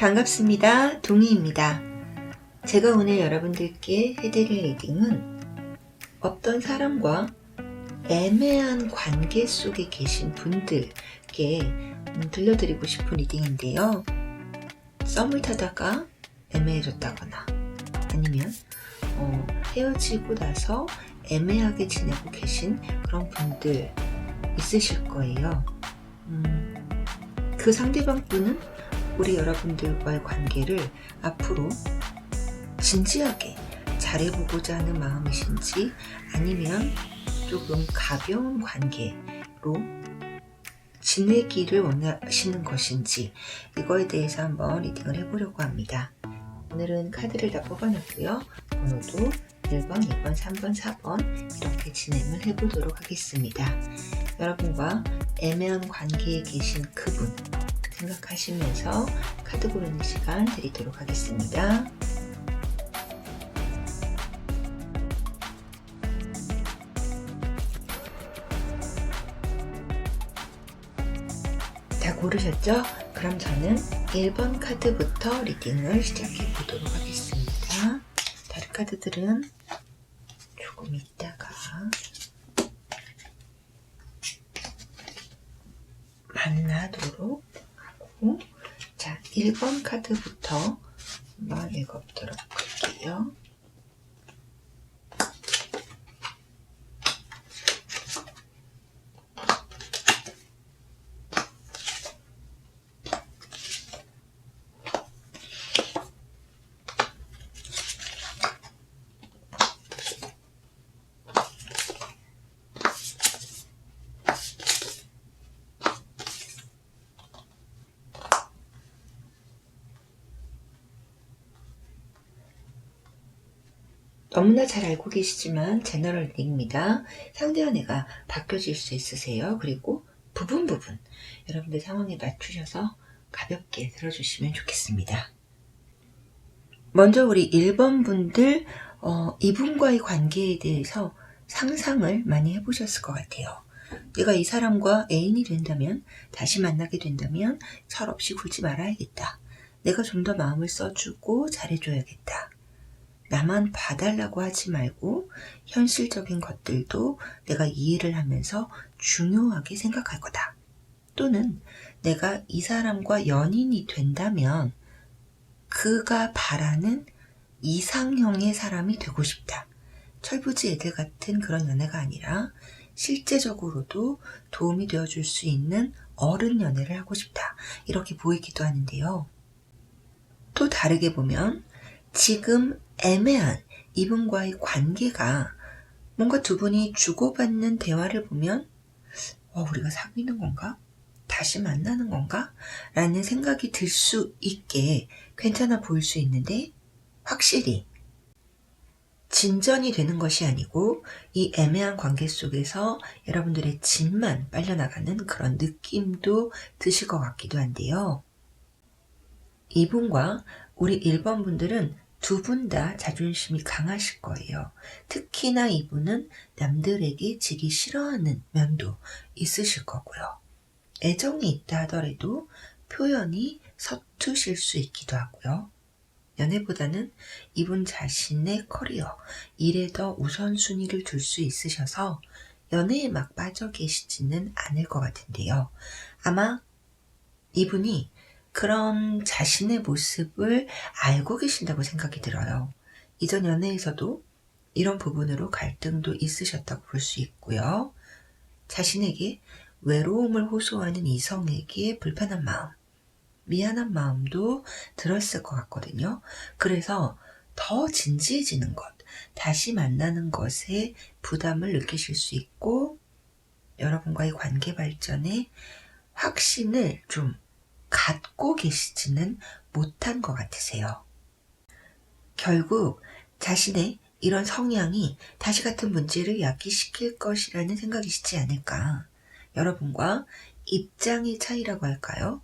반갑습니다. 동희입니다. 제가 오늘 여러분들께 해드릴 리딩은 어떤 사람과 애매한 관계 속에 계신 분들께 들려드리고 싶은 리딩인데요. 썸을 타다가 애매해졌다거나 아니면 헤어지고 나서 애매하게 지내고 계신 그런 분들 있으실 거예요. 그 상대방 분은 우리 여러분들과의 관계를 앞으로 진지하게 잘해보고자 하는 마음이신지 아니면 조금 가벼운 관계로 지내기를 원하시는 것인지 이거에 대해서 한번 리딩을 해보려고 합니다. 오늘은 카드를 다 뽑아놨고요. 번호도 1번, 2번, 3번, 4번 이렇게 진행을 해보도록 하겠습니다. 여러분과 애매한 관계에 계신 그분 생각하시면서 카드 고르는 시간 드리도록 하겠습니다. 다 고르셨죠? 그럼 저는 1번 카드부터 리딩을 시작해 보도록 하겠습니다. 다른 카드들은 조금 있다가 만나도록 하고, 자, 1번 카드부터 한번 읽어보도록 할게요. 너무나 잘 알고 계시지만 제너럴 리딩입니다. 상대와 내가 바뀌어질 수 있으세요. 그리고 부분 여러분들 상황에 맞추셔서 가볍게 들어주시면 좋겠습니다. 먼저 우리 1번 분들 이분과의 관계에 대해서 상상을 많이 해보셨을 것 같아요. 내가 이 사람과 애인이 된다면, 다시 만나게 된다면 철없이 굴지 말아야겠다. 내가 좀 더 마음을 써주고 잘해줘야겠다. 나만 봐달라고 하지 말고 현실적인 것들도 내가 이해를 하면서 중요하게 생각할 거다. 또는 내가 이 사람과 연인이 된다면 그가 바라는 이상형의 사람이 되고 싶다. 철부지 애들 같은 그런 연애가 아니라 실제적으로도 도움이 되어줄 수 있는 어른 연애를 하고 싶다. 이렇게 보이기도 하는데요. 또 다르게 보면 지금 애매한 이분과의 관계가 뭔가 두 분이 주고받는 대화를 보면 우리가 사귀는 건가? 다시 만나는 건가? 라는 생각이 들 수 있게 괜찮아 보일 수 있는데 확실히 진전이 되는 것이 아니고 이 애매한 관계 속에서 여러분들의 진만 빨려나가는 그런 느낌도 드실 것 같기도 한데요. 이분과 우리 1번 분들은 두 분 다 자존심이 강하실 거예요. 특히나 이분은 남들에게 지기 싫어하는 면도 있으실 거고요. 애정이 있다 하더라도 표현이 서투실 수 있기도 하고요. 연애보다는 이분 자신의 커리어, 일에 더 우선순위를 둘 수 있으셔서 연애에 막 빠져 계시지는 않을 것 같은데요. 아마 이분이 그런 자신의 모습을 알고 계신다고 생각이 들어요. 이전 연애에서도 이런 부분으로 갈등도 있으셨다고 볼 수 있고요. 자신에게 외로움을 호소하는 이성에게 불편한 마음, 미안한 마음도 들었을 것 같거든요. 그래서 더 진지해지는 것, 다시 만나는 것에 부담을 느끼실 수 있고 여러분과의 관계 발전에 확신을 좀 갖고 계시지는 못한 것 같으세요. 결국 자신의 이런 성향이 다시 같은 문제를 야기시킬 것이라는 생각이시지 않을까. 여러분과 입장의 차이라고 할까요?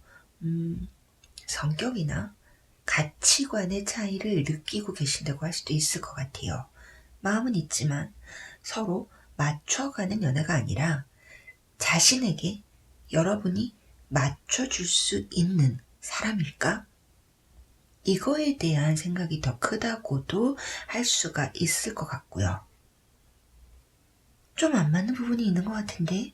성격이나 가치관의 차이를 느끼고 계신다고 할 수도 있을 것 같아요. 마음은 있지만 서로 맞춰가는 연애가 아니라 자신에게 여러분이 맞춰줄 수 있는 사람일까? 이거에 대한 생각이 더 크다고도 할 수가 있을 것 같고요. 좀 안 맞는 부분이 있는 것 같은데?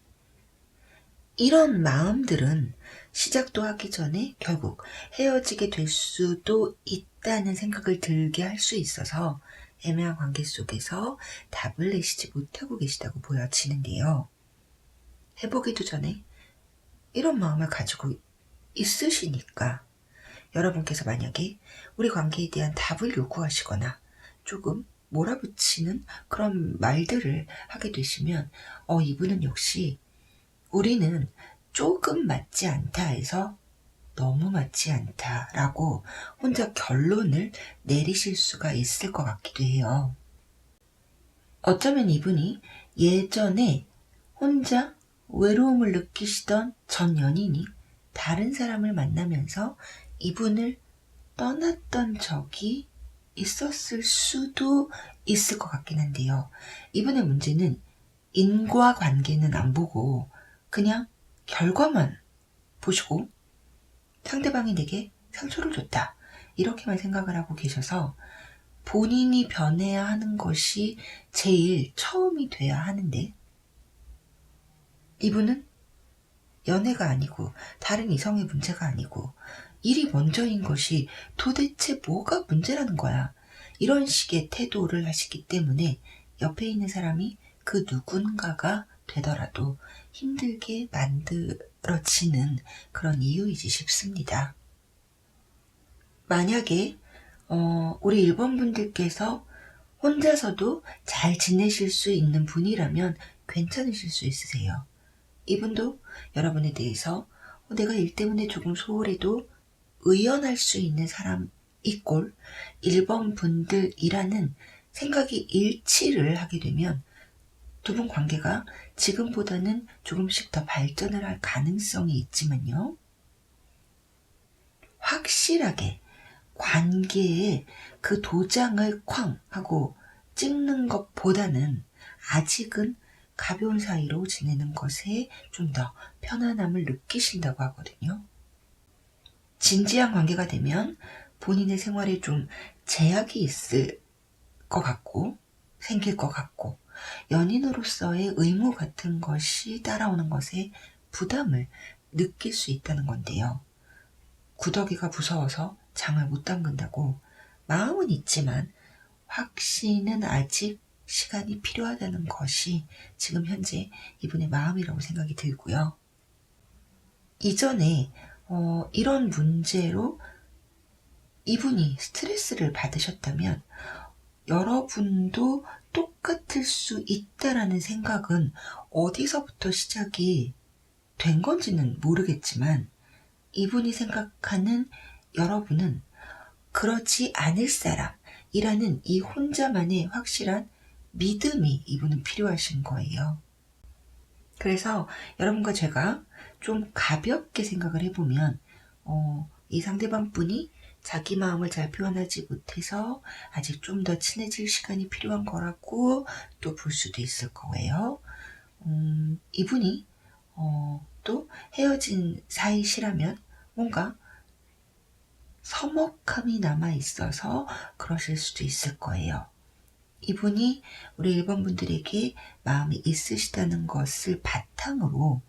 이런 마음들은 시작도 하기 전에 결국 헤어지게 될 수도 있다는 생각을 들게 할 수 있어서 애매한 관계 속에서 답을 내시지 못하고 계시다고 보여지는데요. 해보기도 전에 이런 마음을 가지고 있으시니까 여러분께서 만약에 우리 관계에 대한 답을 요구하시거나 조금 몰아붙이는 그런 말들을 하게 되시면 이분은 역시 우리는 조금 맞지 않다 해서 너무 맞지 않다라고 혼자 결론을 내리실 수가 있을 것 같기도 해요. 어쩌면 이분이 예전에 혼자 외로움을 느끼시던 전 연인이 다른 사람을 만나면서 이분을 떠났던 적이 있었을 수도 있을 것 같긴 한데요. 이분의 문제는 인과관계는 안 보고 그냥 결과만 보시고 상대방이 내게 상처를 줬다 이렇게만 생각을 하고 계셔서 본인이 변해야 하는 것이 제일 처음이 돼야 하는데 이분은 연애가 아니고 다른 이성의 문제가 아니고 일이 먼저인 것이 도대체 뭐가 문제라는 거야. 이런 식의 태도를 하시기 때문에 옆에 있는 사람이 그 누군가가 되더라도 힘들게 만들어지는 그런 이유이지 싶습니다. 만약에 우리 1번 분들께서 혼자서도 잘 지내실 수 있는 분이라면 괜찮으실 수 있으세요. 이분도 여러분에 대해서 내가 일 때문에 조금 소홀해도 의연할 수 있는 사람 이꼴 1번 분들이라는 생각이 일치를 하게 되면 두 분 관계가 지금보다는 조금씩 더 발전을 할 가능성이 있지만요. 확실하게 관계에 그 도장을 쾅 하고 찍는 것보다는 아직은 가벼운 사이로 지내는 것에 좀 더 편안함을 느끼신다고 하거든요. 진지한 관계가 되면 본인의 생활에 좀 제약이 있을 것 같고 생길 것 같고 연인으로서의 의무 같은 것이 따라오는 것에 부담을 느낄 수 있다는 건데요. 구더기가 무서워서 장을 못 담근다고 마음은 있지만 확신은 아직 시간이 필요하다는 것이 지금 현재 이분의 마음이라고 생각이 들고요. 이전에 이런 문제로 이분이 스트레스를 받으셨다면 여러분도 똑같을 수 있다라는 생각은 어디서부터 시작이 된 건지는 모르겠지만 이분이 생각하는 여러분은 그렇지 않을 사람이라는 이 혼자만의 확실한 믿음이 이분은 필요하신 거예요. 그래서 여러분과 제가 좀 가볍게 생각을 해보면 이 상대방 분이 자기 마음을 잘 표현하지 못해서 아직 좀 더 친해질 시간이 필요한 거라고 또 볼 수도 있을 거예요. 이분이 또 헤어진 사이시라면 뭔가 서먹함이 남아있어서 그러실 수도 있을 거예요. 이분이 우리 1번 분들에게 마음이 있으시다는 것을 바탕으로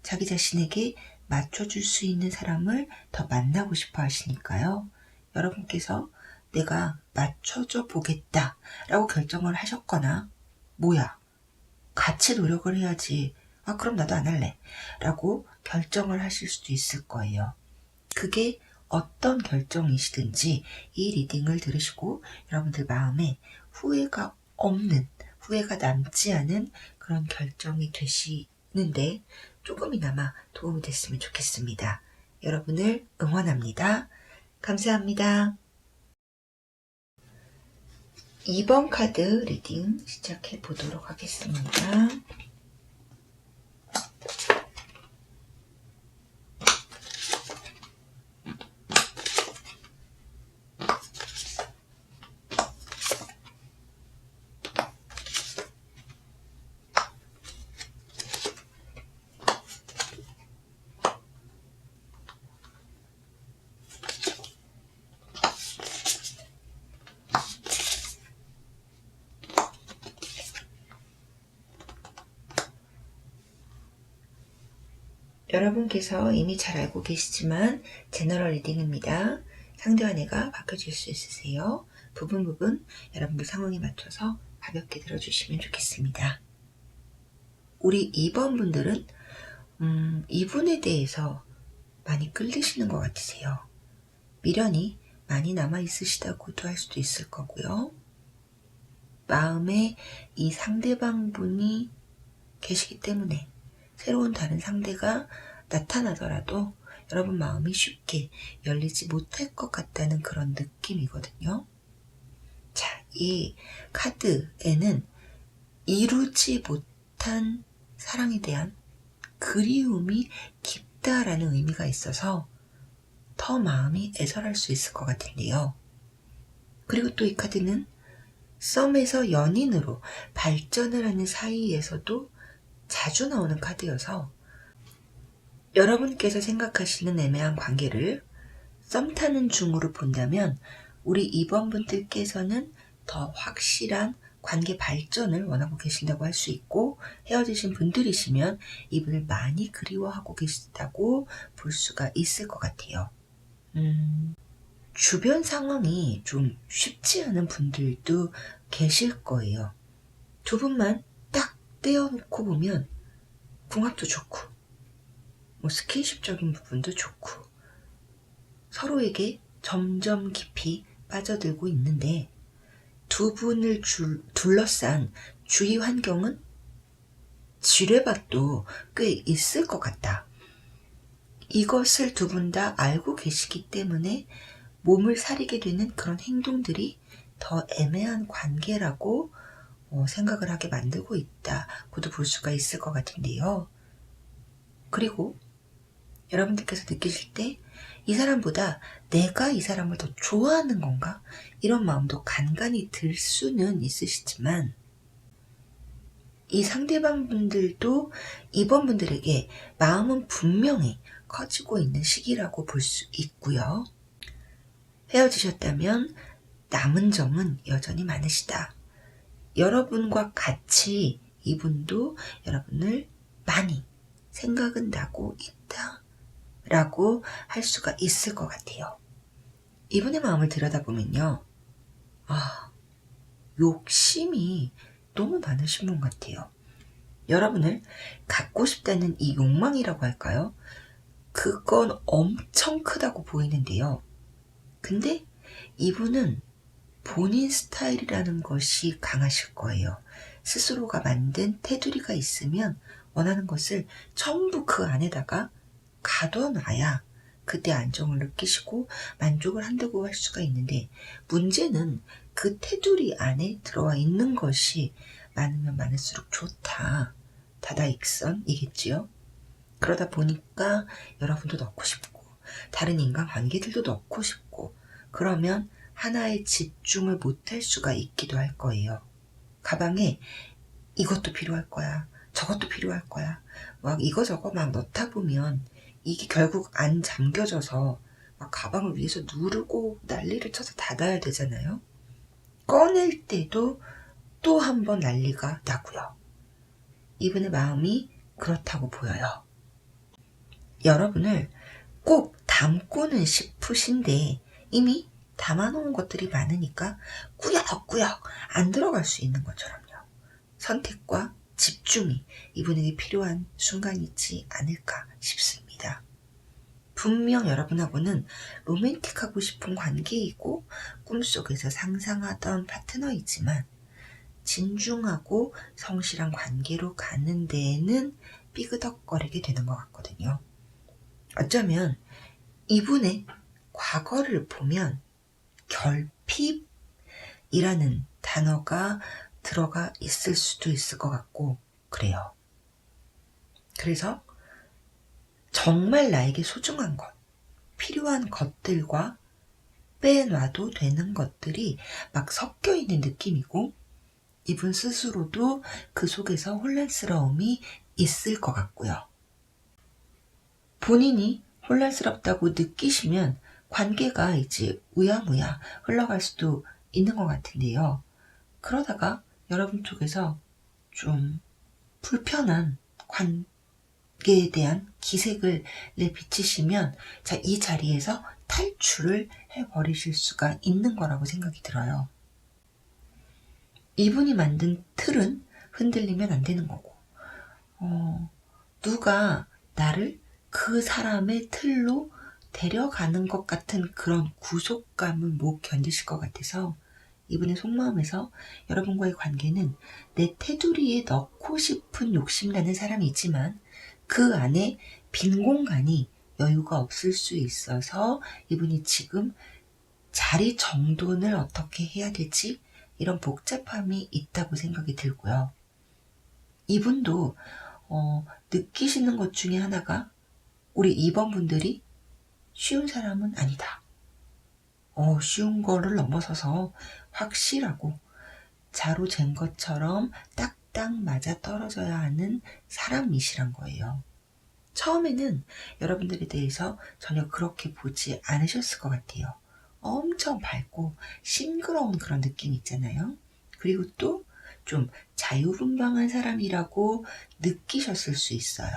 자기 자신에게 맞춰줄 수 있는 사람을 더 만나고 싶어 하시니까요. 여러분께서 내가 맞춰줘 보겠다 라고 결정을 하셨거나 뭐야 같이 노력을 해야지 그럼 나도 안 할래 라고 결정을 하실 수도 있을 거예요. 그게 어떤 결정이시든지 이 리딩을 들으시고 여러분들 마음에 후회가 없는, 후회가 남지 않은 그런 결정이 되시는데 조금이나마 도움이 됐으면 좋겠습니다. 여러분을 응원합니다. 감사합니다. 2번 카드 리딩 시작해 보도록 하겠습니다. 여러분께서 이미 잘 알고 계시지만 제너럴 리딩입니다. 상대와 내가 바뀌어질 수 있으세요. 부분 여러분들 상황에 맞춰서 가볍게 들어주시면 좋겠습니다. 우리 2번 분들은 이분에 대해서 많이 끌리시는 것 같으세요. 미련이 많이 남아있으시다고도 할 수도 있을 거고요. 마음에 이 상대방 분이 계시기 때문에 새로운 다른 상대가 나타나더라도 여러분 마음이 쉽게 열리지 못할 것 같다는 그런 느낌이거든요. 자, 이 카드에는 이루지 못한 사랑에 대한 그리움이 깊다라는 의미가 있어서 더 마음이 애절할 수 있을 것 같은데요. 그리고 또 이 카드는 썸에서 연인으로 발전을 하는 사이에서도 자주 나오는 카드여서 여러분께서 생각하시는 애매한 관계를 썸 타는 중으로 본다면 우리 2번 분들께서는 더 확실한 관계 발전을 원하고 계신다고 할 수 있고, 헤어지신 분들이시면 이분을 많이 그리워하고 계시다고 볼 수가 있을 것 같아요. 주변 상황이 좀 쉽지 않은 분들도 계실 거예요. 두 분만 딱 떼어놓고 보면 궁합도 좋고 스킨십적인 부분도 좋고 서로에게 점점 깊이 빠져들고 있는데, 두 분을 둘러싼 주위 환경은 지뢰밭도 꽤 있을 것 같다. 이것을 두 분 다 알고 계시기 때문에 몸을 사리게 되는 그런 행동들이 더 애매한 관계라고 생각을 하게 만들고 있다고도 볼 수가 있을 것 같은데요. 그리고 여러분들께서 느끼실 때 이 사람보다 내가 이 사람을 더 좋아하는 건가? 이런 마음도 간간히 들 수는 있으시지만 이 상대방 분들도 이번 분들에게 마음은 분명히 커지고 있는 시기라고 볼 수 있고요. 헤어지셨다면 남은 점은 여전히 많으시다. 여러분과 같이 이분도 여러분을 많이 생각은 나고 있다 라고 할 수가 있을 것 같아요. 이분의 마음을 들여다보면요, 욕심이 너무 많으신 분 같아요. 여러분을 갖고 싶다는 이 욕망이라고 할까요? 그건 엄청 크다고 보이는데요. 근데 이분은 본인 스타일이라는 것이 강하실 거예요. 스스로가 만든 테두리가 있으면 원하는 것을 전부 그 안에다가 가둬놔야 그때 안정을 느끼시고 만족을 한다고 할 수가 있는데, 문제는 그 테두리 안에 들어와 있는 것이 많으면 많을수록 좋다. 다다익선이겠지요. 그러다 보니까 여러분도 넣고 싶고 다른 인간관계들도 넣고 싶고 그러면 하나에 집중을 못할 수가 있기도 할 거예요. 가방에 이것도 필요할 거야, 저것도 필요할 거야, 막 이거저거 막 넣다 보면 이게 결국 안 잠겨져서 막 가방을 위에서 누르고 난리를 쳐서 닫아야 되잖아요. 꺼낼 때도 또 한 번 난리가 나고요. 이분의 마음이 그렇다고 보여요. 여러분을 꼭 담고는 싶으신데 이미 담아놓은 것들이 많으니까 꾸역꾸역 안 들어갈 수 있는 것처럼요. 선택과 집중이 이분에게 필요한 순간이지 않을까 싶습니다. 분명 여러분하고는 로맨틱하고 싶은 관계이고 꿈속에서 상상하던 파트너이지만 진중하고 성실한 관계로 가는 데에는 삐그덕거리게 되는 것 같거든요. 어쩌면 이분의 과거를 보면 결핍이라는 단어가 들어가 있을 수도 있을 것 같고 그래요. 그래서 정말 나에게 소중한 것, 필요한 것들과 빼놔도 되는 것들이 막 섞여 있는 느낌이고, 이분 스스로도 그 속에서 혼란스러움이 있을 것 같고요. 본인이 혼란스럽다고 느끼시면 관계가 이제 우야무야 흘러갈 수도 있는 것 같은데요. 그러다가 여러분 쪽에서 좀 불편한 관계 에 대한 기색을 내비치시면 자, 이 자리에서 탈출을 해버리실 수가 있는 거라고 생각이 들어요. 이분이 만든 틀은 흔들리면 안 되는 거고, 누가 나를 그 사람의 틀로 데려가는 것 같은 그런 구속감은 못 견디실 것 같아서 이분의 속마음에서 여러분과의 관계는 내 테두리에 넣고 싶은 욕심나는 사람이 있지만 그 안에 빈 공간이 여유가 없을 수 있어서 이분이 지금 자리 정돈을 어떻게 해야 될지 이런 복잡함이 있다고 생각이 들고요. 이분도 느끼시는 것 중에 하나가 우리 2번 분들이 쉬운 사람은 아니다. 쉬운 거를 넘어서서 확실하고 자로 잰 것처럼 딱딱 맞아 떨어져야 하는 사람이시란 거예요. 처음에는 여러분들에 대해서 전혀 그렇게 보지 않으셨을 것 같아요. 엄청 밝고 싱그러운 그런 느낌 있잖아요. 그리고 또 좀 자유분방한 사람이라고 느끼셨을 수 있어요.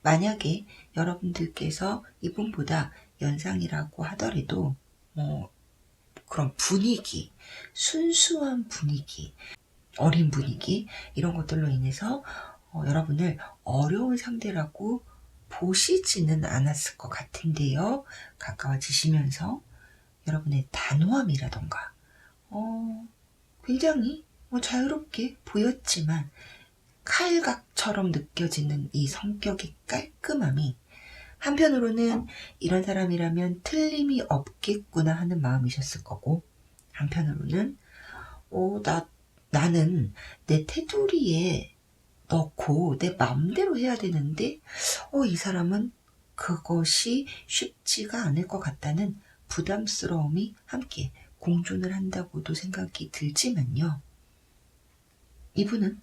만약에 여러분들께서 이분보다 연상이라고 하더라도 그런 분위기, 순수한 분위기, 어린 분위기 이런 것들로 인해서 여러분을 어려운 상대라고 보시지는 않았을 것 같은데요. 가까워지시면서 여러분의 단호함이라던가 굉장히 자유롭게 보였지만 칼각처럼 느껴지는 이 성격의 깔끔함이 한편으로는 이런 사람이라면 틀림이 없겠구나 하는 마음이셨을 거고, 한편으로는 나는 내 테두리에 넣고 내 마음대로 해야 되는데 이 사람은 그것이 쉽지가 않을 것 같다는 부담스러움이 함께 공존을 한다고도 생각이 들지만요. 이분은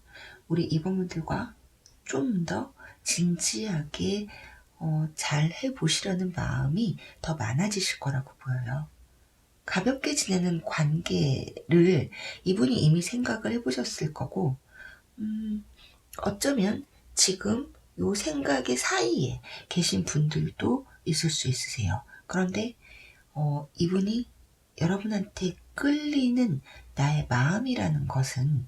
우리 이번분들과 좀 더 진지하게 잘 해보시려는 마음이 더 많아지실 거라고 보여요. 가볍게 지내는 관계를 이분이 이미 생각을 해보셨을 거고, 어쩌면 지금 요 생각의 사이에 계신 분들도 있을 수 있으세요. 그런데 이분이 여러분한테 끌리는 나의 마음이라는 것은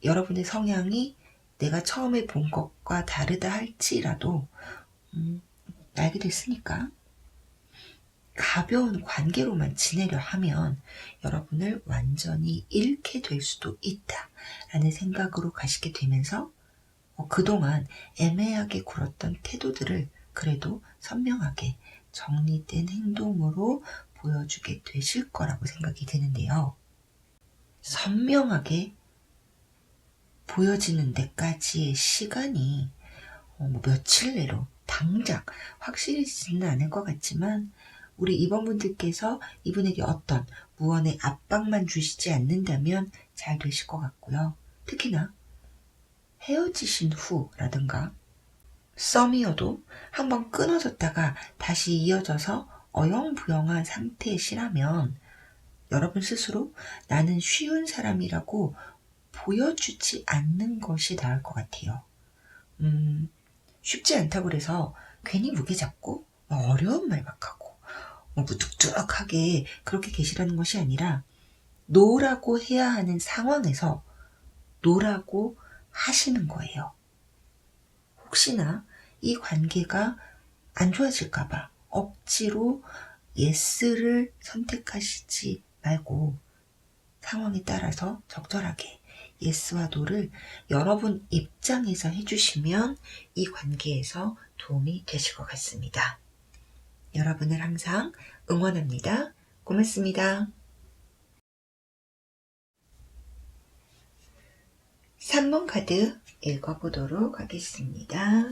여러분의 성향이 내가 처음에 본 것과 다르다 할지라도 알게 됐으니까 가벼운 관계로만 지내려 하면 여러분을 완전히 잃게 될 수도 있다라는 생각으로 가시게 되면서 그동안 애매하게 굴었던 태도들을 그래도 선명하게 정리된 행동으로 보여주게 되실 거라고 생각이 드는데요. 선명하게 보여지는 데까지의 시간이 며칠 내로 당장 확실해지지는 않을 것 같지만 우리 이번분들께서 이분에게 어떤 무언의 압박만 주시지 않는다면 잘 되실 것 같고요. 특히나 헤어지신 후라든가 썸이어도 한번 끊어졌다가 다시 이어져서 어영부영한 상태시라면 여러분 스스로 나는 쉬운 사람이라고 보여주지 않는 것이 나을 것 같아요. 쉽지 않다고 그래서 괜히 무게 잡고 어려운 말 막 하고 무뚝뚝하게 그렇게 계시라는 것이 아니라 노라고 해야 하는 상황에서 노라고 하시는 거예요. 혹시나 이 관계가 안 좋아질까봐 억지로 예스를 선택하시지 말고 상황에 따라서 적절하게 예스와 노를 여러분 입장에서 해주시면 이 관계에서 도움이 되실 것 같습니다. 여러분을 항상 응원합니다. 고맙습니다. 3번 카드 읽어보도록 하겠습니다.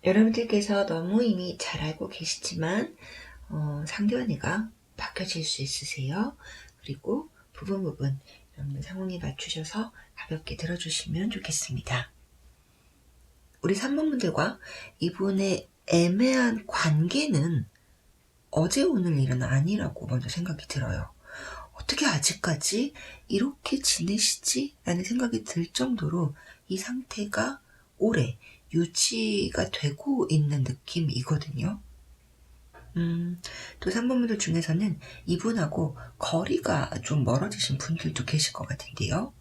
여러분들께서 너무 이미 잘 알고 계시지만 상대와 바뀌어질 수 있으세요. 그리고 부분 여러분들 상황에 맞추셔서 가볍게 들어주시면 좋겠습니다. 우리 3번분들과 이분의 애매한 관계는 어제 오늘 일은 아니라고 먼저 생각이 들어요. 어떻게 아직까지 이렇게 지내시지? 라는 생각이 들 정도로 이 상태가 오래 유지가 되고 있는 느낌이거든요. 또 3번분들 중에서는 이분하고 거리가 좀 멀어지신 분들도 계실 것 같은데요.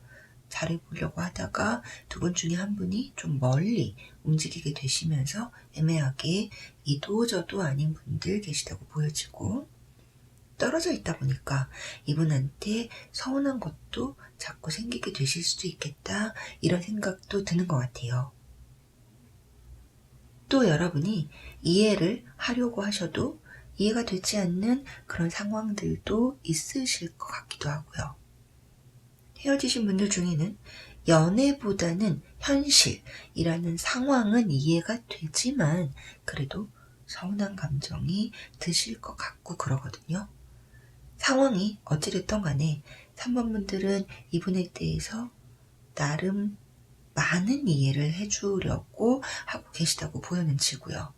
잘해보려고 하다가 두 분 중에 한 분이 좀 멀리 움직이게 되시면서 애매하게 이도저도 아닌 분들 계시다고 보여지고, 떨어져 있다 보니까 이분한테 서운한 것도 자꾸 생기게 되실 수도 있겠다, 이런 생각도 드는 것 같아요. 또 여러분이 이해를 하려고 하셔도 이해가 되지 않는 그런 상황들도 있으실 것 같기도 하고요. 헤어지신 분들 중에는 연애보다는 현실이라는 상황은 이해가 되지만 그래도 서운한 감정이 드실 것 같고 그러거든요. 상황이 어찌됐던 간에 3번분들은 이분에 대해서 나름 많은 이해를 해주려고 하고 계시다고 보여지고요.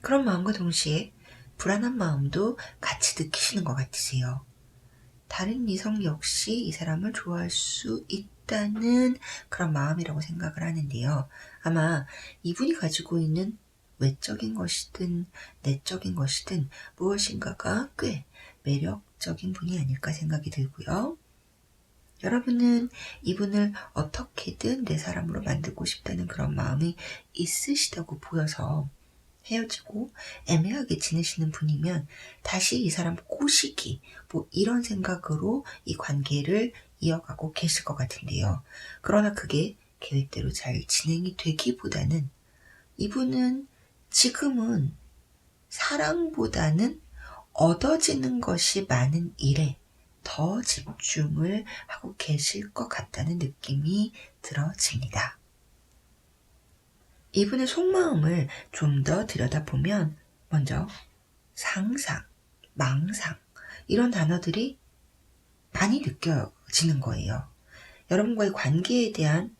그런 마음과 동시에 불안한 마음도 같이 느끼시는 것 같으세요. 다른 이성 역시 이 사람을 좋아할 수 있다는 그런 마음이라고 생각을 하는데요. 아마 이분이 가지고 있는 외적인 것이든 내적인 것이든 무엇인가가 꽤 매력적인 분이 아닐까 생각이 들고요. 여러분은 이분을 어떻게든 내 사람으로 만들고 싶다는 그런 마음이 있으시다고 보여서 헤어지고 애매하게 지내시는 분이면 다시 이 사람 꼬시기, 이런 생각으로 이 관계를 이어가고 계실 것 같은데요. 그러나 그게 계획대로 잘 진행이 되기보다는 이분은 지금은 사랑보다는 얻어지는 것이 많은 일에 더 집중을 하고 계실 것 같다는 느낌이 들어집니다. 이분의 속마음을 좀 더 들여다보면 먼저 상상, 망상 이런 단어들이 많이 느껴지는 거예요. 여러분과의 관계에 대한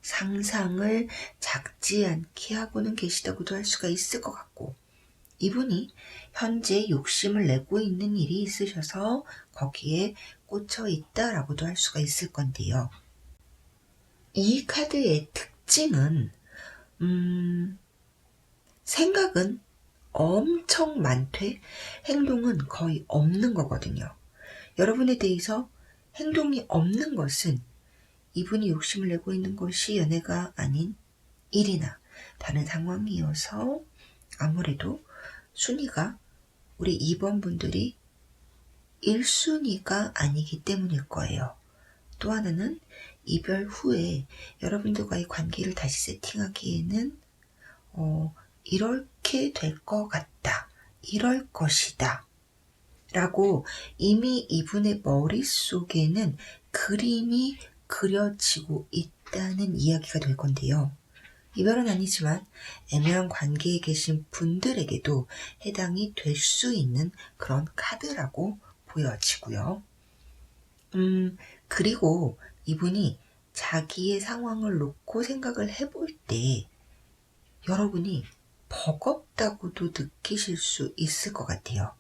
상상을 작지 않게 하고는 계시다고도 할 수가 있을 것 같고, 이분이 현재 욕심을 내고 있는 일이 있으셔서 거기에 꽂혀 있다라고도 할 수가 있을 건데요. 이 카드의 특징은 생각은 엄청 많되 행동은 거의 없는 거거든요. 여러분에 대해서 행동이 없는 것은 이분이 욕심을 내고 있는 것이 연애가 아닌 일이나 다른 상황이어서 아무래도 순위가 우리 2번 분들이 1순위가 아니기 때문일 거예요. 또 하나는 이별 후에 여러분들과의 관계를 다시 세팅하기에는 이렇게 될 것 같다, 이럴 것이다 라고 이미 이분의 머릿속에는 그림이 그려지고 있다는 이야기가 될 건데요. 이별은 아니지만 애매한 관계에 계신 분들에게도 해당이 될 수 있는 그런 카드라고 보여지고요. 그리고 이분이 자기의 상황을 놓고 생각을 해볼 때 여러분이 버겁다고도 느끼실 수 있을 것 같아요.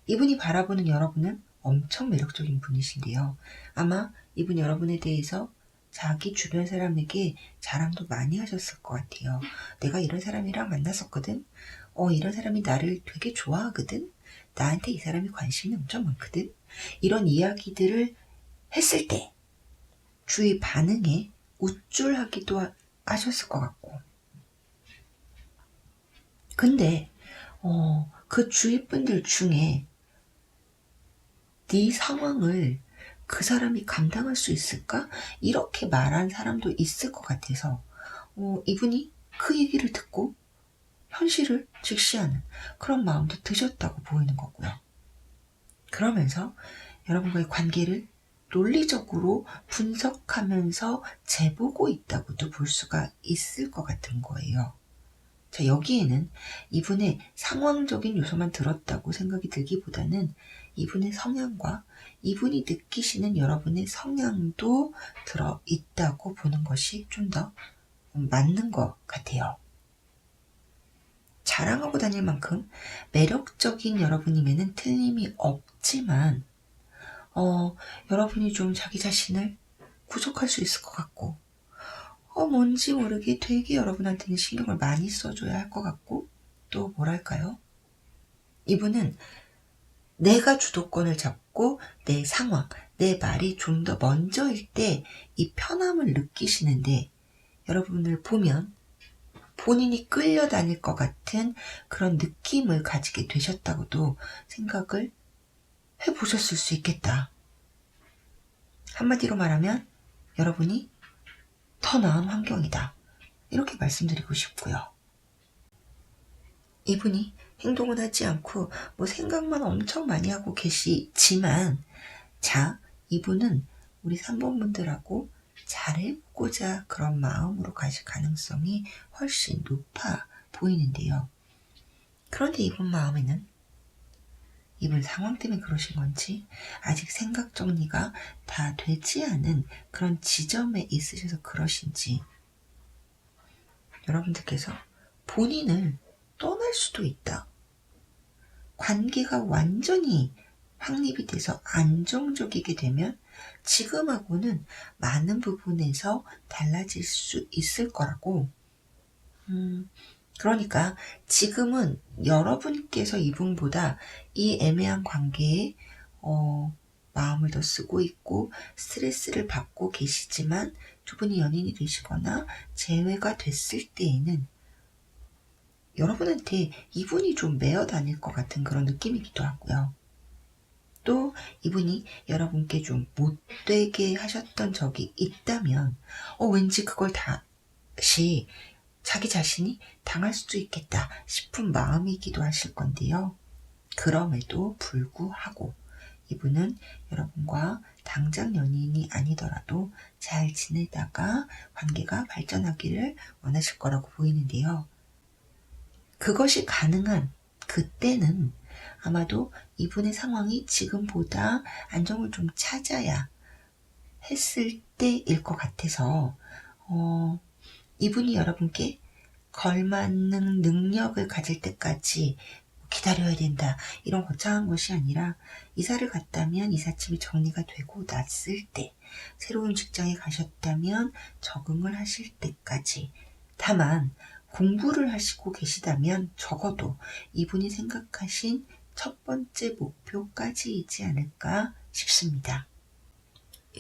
이분이 바라보는 여러분은 엄청 매력적인 분이신데요. 아마 이분 여러분에 대해서 자기 주변 사람에게 자랑도 많이 하셨을 것 같아요. 내가 이런 사람이랑 만났었거든. 이런 사람이 나를 되게 좋아하거든. 나한테 이 사람이 관심이 엄청 많거든. 이런 이야기들을 했을 때 주위 반응에 우쭐하기도 하셨을 것 같고. 근데 그 주위 분들 중에 네 상황을 그 사람이 감당할 수 있을까? 이렇게 말한 사람도 있을 것 같아서 이분이 그 얘기를 듣고 현실을 직시하는 그런 마음도 드셨다고 보이는 거고요. 그러면서 여러분과의 관계를 논리적으로 분석하면서 재보고 있다고도 볼 수가 있을 것 같은 거예요. 자, 여기에는 이분의 상황적인 요소만 들었다고 생각이 들기보다는 이분의 성향과 이분이 느끼시는 여러분의 성향도 들어있다고 보는 것이 좀 더 맞는 것 같아요. 자랑하고 다닐 만큼 매력적인 여러분임에는 틀림이 없지만 여러분이 좀 자기 자신을 부족할 수 있을 것 같고 뭔지 모르게 되게 여러분한테는 신경을 많이 써줘야 할 것 같고 또 뭐랄까요? 이분은 내가 주도권을 잡고 내 상황, 내 말이 좀 더 먼저일 때 이 편함을 느끼시는데 여러분을 보면 본인이 끌려다닐 것 같은 그런 느낌을 가지게 되셨다고도 생각을 해보셨을 수 있겠다. 한마디로 말하면 여러분이 더 나은 환경이다. 이렇게 말씀드리고 싶고요. 이분이 행동은 하지 않고 생각만 엄청 많이 하고 계시지만 자, 이분은 우리 3번 분들하고 잘해보고자 그런 마음으로 가실 가능성이 훨씬 높아 보이는데요. 그런데 이분 마음에는 이분 상황 때문에 그러신 건지 아직 생각 정리가 다 되지 않은 그런 지점에 있으셔서 그러신지 여러분들께서 본인을 떠날 수도 있다. 관계가 완전히 확립이 돼서 안정적이게 되면 지금하고는 많은 부분에서 달라질 수 있을 거라고. 그러니까 지금은 여러분께서 이분보다 이 애매한 관계에 마음을 더 쓰고 있고 스트레스를 받고 계시지만 두 분이 연인이 되시거나 재회가 됐을 때에는 여러분한테 이분이 좀 매어 다닐 것 같은 그런 느낌이기도 하고요. 또 이분이 여러분께 좀 못되게 하셨던 적이 있다면 왠지 그걸 다시 자기 자신이 당할 수도 있겠다 싶은 마음이기도 하실 건데요. 그럼에도 불구하고 이분은 여러분과 당장 연인이 아니더라도 잘 지내다가 관계가 발전하기를 원하실 거라고 보이는데요. 그것이 가능한 그때는 아마도 이분의 상황이 지금보다 안정을 좀 찾아야 했을 때일 것 같아서 이분이 여러분께 걸맞는 능력을 가질 때까지 기다려야 된다 이런 거창한 것이 아니라 이사를 갔다면 이삿짐이 정리가 되고 났을 때 새로운 직장에 가셨다면 적응을 하실 때까지 다만 공부를 하시고 계시다면 적어도 이분이 생각하신 첫 번째 목표까지이지 않을까 싶습니다.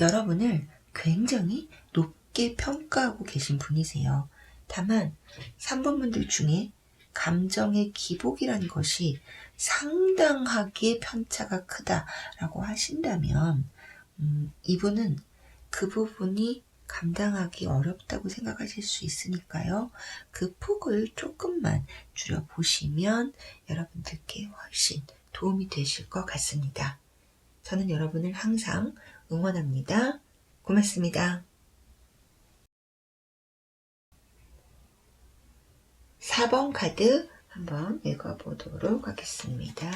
여러분을 굉장히 높게 평가하고 계신 분이세요. 다만 3번 분들 중에 감정의 기복이라는 것이 상당하게 편차가 크다라고 하신다면 이분은 그 부분이 감당하기 어렵다고 생각하실 수 있으니까요. 그 폭을 조금만 줄여보시면 여러분들께 훨씬 도움이 되실 것 같습니다. 저는 여러분을 항상 응원합니다. 고맙습니다. 4번 카드 한번 읽어보도록 하겠습니다.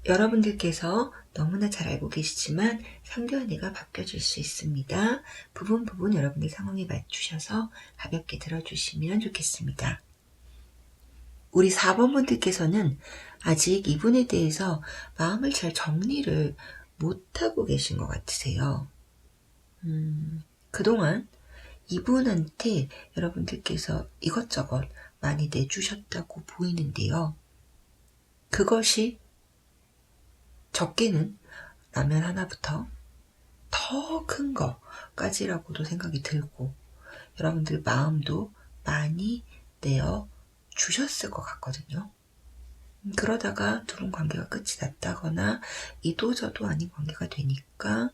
여러분들께서 너무나 잘 알고 계시지만 상대 연애가 바뀌어질 수 있습니다. 부분 여러분들 상황에 맞추셔서 가볍게 들어주시면 좋겠습니다. 우리 4번 분들께서는 아직 이분에 대해서 마음을 잘 정리를 못하고 계신 것 같으세요. 그동안 이분한테 여러분들께서 이것저것 많이 내주셨다고 보이는데요. 그것이 적게는 라면 하나부터 더 큰 거까지라고도 생각이 들고, 여러분들 마음도 많이 내어 주셨을 것 같거든요. 그러다가 두 분 관계가 끝이 났다거나 이도저도 아닌 관계가 되니까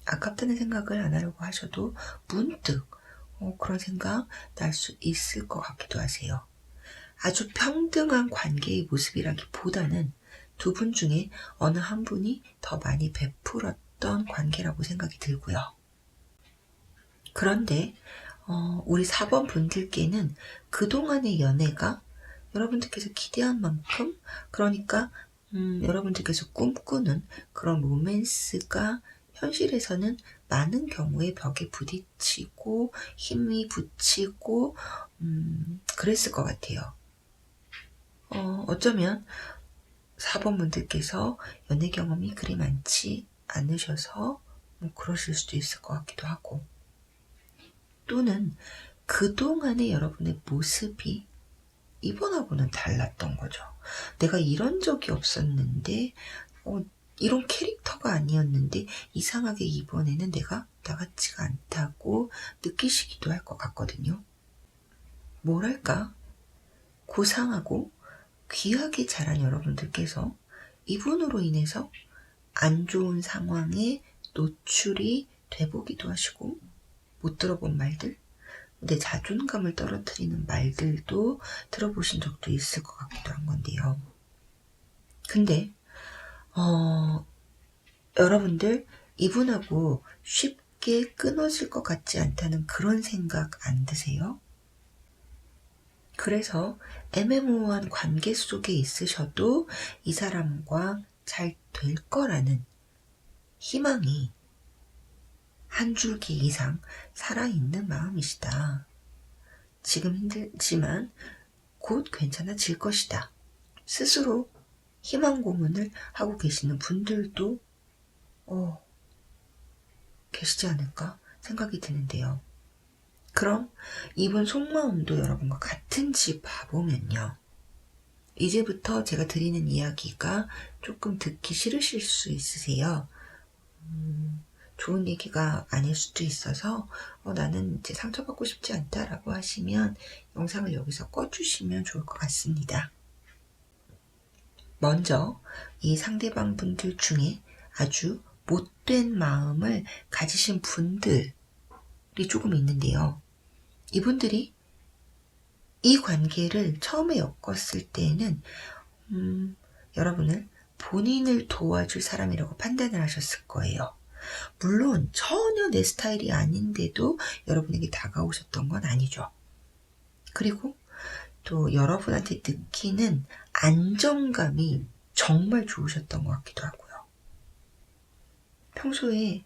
아깝다는 생각을 안 하려고 하셔도 문득 그런 생각 날 수 있을 것 같기도 하세요. 아주 평등한 관계의 모습이라기보다는 두 분 중에 어느 한 분이 더 많이 베풀었던 관계라고 생각이 들고요. 그런데 우리 4번 분들께는 그동안의 연애가 여러분들께서 기대한 만큼, 그러니까 여러분들께서 꿈꾸는 그런 로맨스가 현실에서는 많은 경우에 벽에 부딪히고 힘이 붙이고 그랬을 것 같아요. 어쩌면 4번 분들께서 연애 경험이 그리 많지 않으셔서 그러실 수도 있을 것 같기도 하고, 또는 그동안의 여러분의 모습이 이번하고는 달랐던 거죠. 내가 이런 적이 없었는데, 이런 캐릭터가 아니었는데 이상하게 이번에는 내가 나같지가 않다고 느끼시기도 할 것 같거든요. 뭐랄까, 고상하고 귀하게 자란 여러분들께서 이분으로 인해서 안 좋은 상황에 노출이 돼보기도 하시고, 못 들어본 말들, 내 자존감을 떨어뜨리는 말들도 들어보신 적도 있을 것 같기도 한 건데요. 근데 여러분들 이분하고 쉽게 끊어질 것 같지 않다는 그런 생각 안 드세요? 그래서 애매모호한 관계 속에 있으셔도 이 사람과 잘 될 거라는 희망이 한 줄기 이상 살아있는 마음이시다. 지금 힘들지만 곧 괜찮아질 것이다. 스스로 희망 고문을 하고 계시는 분들도 계시지 않을까 생각이 드는데요. 그럼 이분 속마음도 여러분과 같은지 봐보면요. 이제부터 제가 드리는 이야기가 조금 듣기 싫으실 수 있으세요. 좋은 얘기가 아닐 수도 있어서 나는 이제 상처받고 싶지 않다라고 하시면 영상을 여기서 꺼주시면 좋을 것 같습니다. 먼저 이 상대방 분들 중에 아주 못된 마음을 가지신 분들이 조금 있는데요. 이분들이 이 관계를 처음에 엮었을 때에는 여러분을 본인을 도와줄 사람이라고 판단을 하셨을 거예요. 물론 전혀 내 스타일이 아닌데도 여러분에게 다가오셨던 건 아니죠. 그리고 또 여러분한테 느끼는 안정감이 정말 좋으셨던 것 같기도 하고요. 평소에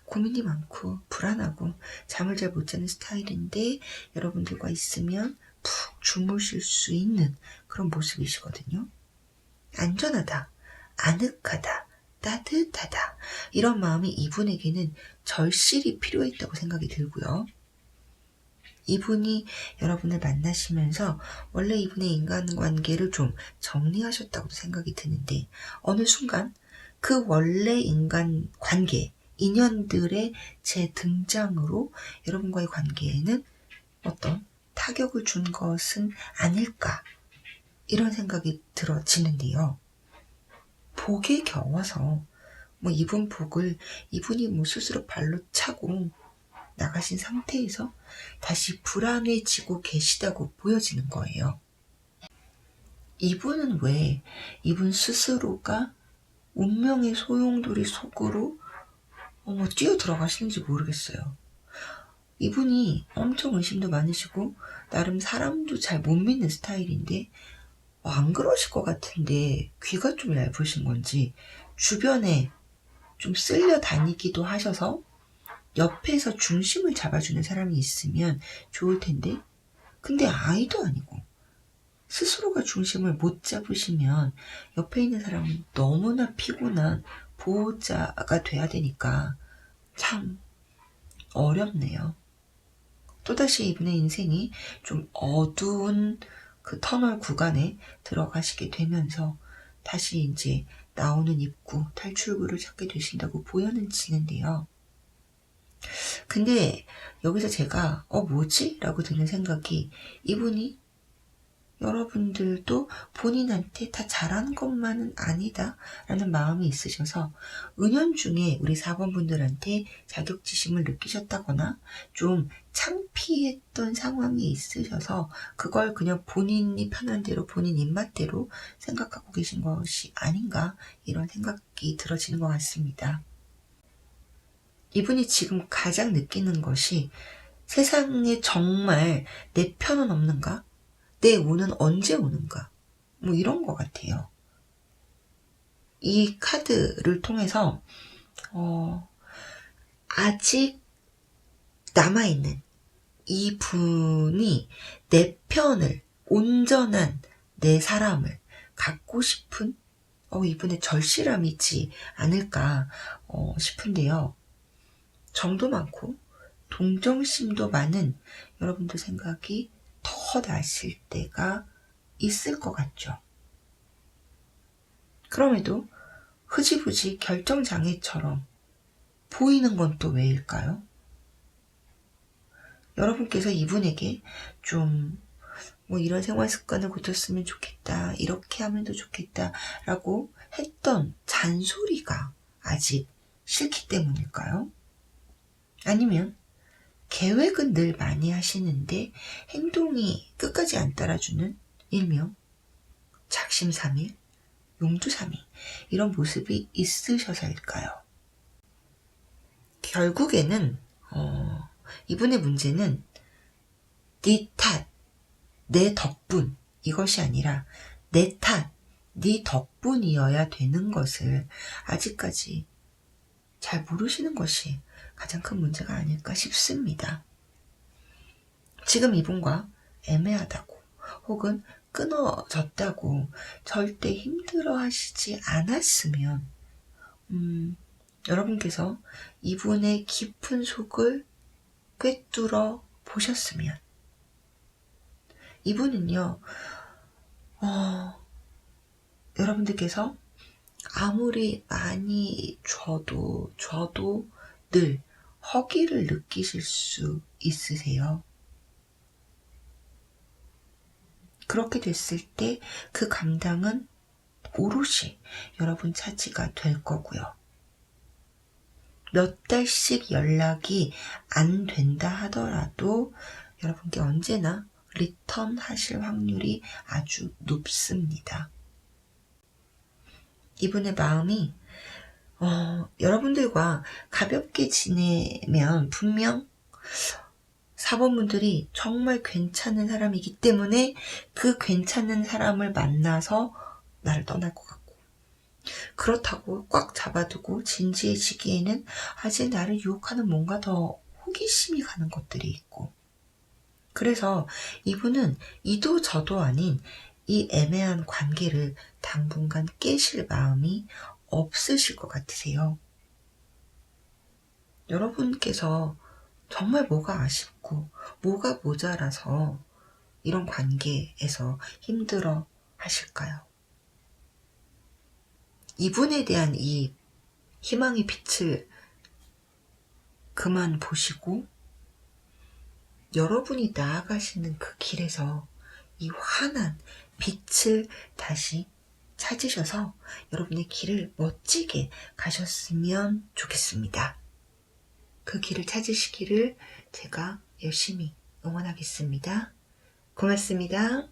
고민이 많고 불안하고 잠을 잘 못 자는 스타일인데 여러분들과 있으면 푹 주무실 수 있는 그런 모습이시거든요. 안전하다, 아늑하다, 따뜻하다, 이런 마음이 이분에게는 절실히 필요했다고 생각이 들고요. 이분이 여러분을 만나시면서 원래 이분의 인간관계를 좀 정리하셨다고 생각이 드는데, 어느 순간 그 원래 인간관계, 인연들의 재등장으로 여러분과의 관계에는 어떤 타격을 준 것은 아닐까, 이런 생각이 들어지는데요. 복에 겨워서 이분 복을 이분이 스스로 발로 차고 나가신 상태에서 다시 불안해지고 계시다고 보여지는 거예요. 이분은 왜 이분 스스로가 운명의 소용돌이 속으로 뛰어 들어가시는지 모르겠어요. 이분이 엄청 의심도 많으시고 나름 사람도 잘 못 믿는 스타일인데 안 그러실 것 같은데 귀가 좀 얇으신 건지 주변에 좀 쓸려 다니기도 하셔서 옆에서 중심을 잡아주는 사람이 있으면 좋을 텐데, 근데 아이도 아니고 스스로가 중심을 못 잡으시면 옆에 있는 사람은 너무나 피곤한 보호자가 돼야 되니까 참 어렵네요. 또다시 이분의 인생이 좀 어두운 그 터널 구간에 들어가시게 되면서 다시 이제 나오는 입구, 탈출구를 찾게 되신다고 보여지는데요. 근데 여기서 제가 뭐지? 라고 드는 생각이, 이분이 여러분들도 본인한테 다 잘한 것만은 아니다 라는 마음이 있으셔서 은연중에 우리 4번 분들한테 자격지심을 느끼셨다거나 좀 창피했던 상황이 있으셔서 그걸 그냥 본인이 편한 대로 본인 입맛대로 생각하고 계신 것이 아닌가, 이런 생각이 들어지는 것 같습니다. 이분이 지금 가장 느끼는 것이, 세상에 정말 내 편은 없는가? 내 운은 언제 오는가? 뭐 이런 것 같아요. 이 카드를 통해서 아직 남아있는 이 분이 내 편을, 온전한 내 사람을 갖고 싶은 이분의 절실함이지 않을까 싶은데요. 정도 많고 동정심도 많은 여러분들 생각이 더 나실 때가 있을 것 같죠. 그럼에도 흐지부지 결정장애처럼 보이는 건 또 왜일까요? 여러분께서 이분에게 좀 이런 생활 습관을 고쳤으면 좋겠다, 이렇게 하면 더 좋겠다 라고 했던 잔소리가 아직 싫기 때문일까요? 아니면 계획은 늘 많이 하시는데 행동이 끝까지 안 따라주는, 일명 작심삼일, 용두사미, 이런 모습이 있으셔서일까요? 결국에는 이분의 문제는 네 탓, 내 덕분, 이것이 아니라 내 탓, 네 덕분이어야 되는 것을 아직까지 잘 모르시는 것이 가장 큰 문제가 아닐까 싶습니다. 지금 이분과 애매하다고 혹은 끊어졌다고 절대 힘들어 하시지 않았으면 여러분께서 이분의 깊은 속을 꿰뚫어 보셨으면, 이분은요 여러분들께서 아무리 많이 줘도 늘 허기를 느끼실 수 있으세요. 그렇게 됐을 때 그 감당은 오롯이 여러분 차지가 될 거고요. 몇 달씩 연락이 안 된다 하더라도 여러분께 언제나 리턴 하실 확률이 아주 높습니다. 이분의 마음이 여러분들과 가볍게 지내면 분명 4번분들이 정말 괜찮은 사람이기 때문에 그 괜찮은 사람을 만나서 나를 떠날 것 같고, 그렇다고 꽉 잡아두고 진지해지기에는 아직 나를 유혹하는 뭔가 더 호기심이 가는 것들이 있고, 그래서 이분은 이도 저도 아닌 이 애매한 관계를 당분간 깨실 마음이 없으실 것 같으세요. 여러분께서 정말 뭐가 아쉽고 뭐가 모자라서 이런 관계에서 힘들어 하실까요? 이분에 대한 이 희망의 빛을 그만 보시고 여러분이 나아가시는 그 길에서 이 환한 빛을 다시 찾으셔서 여러분의 길을 멋지게 가셨으면 좋겠습니다. 그 길을 찾으시기를 제가 열심히 응원하겠습니다. 고맙습니다.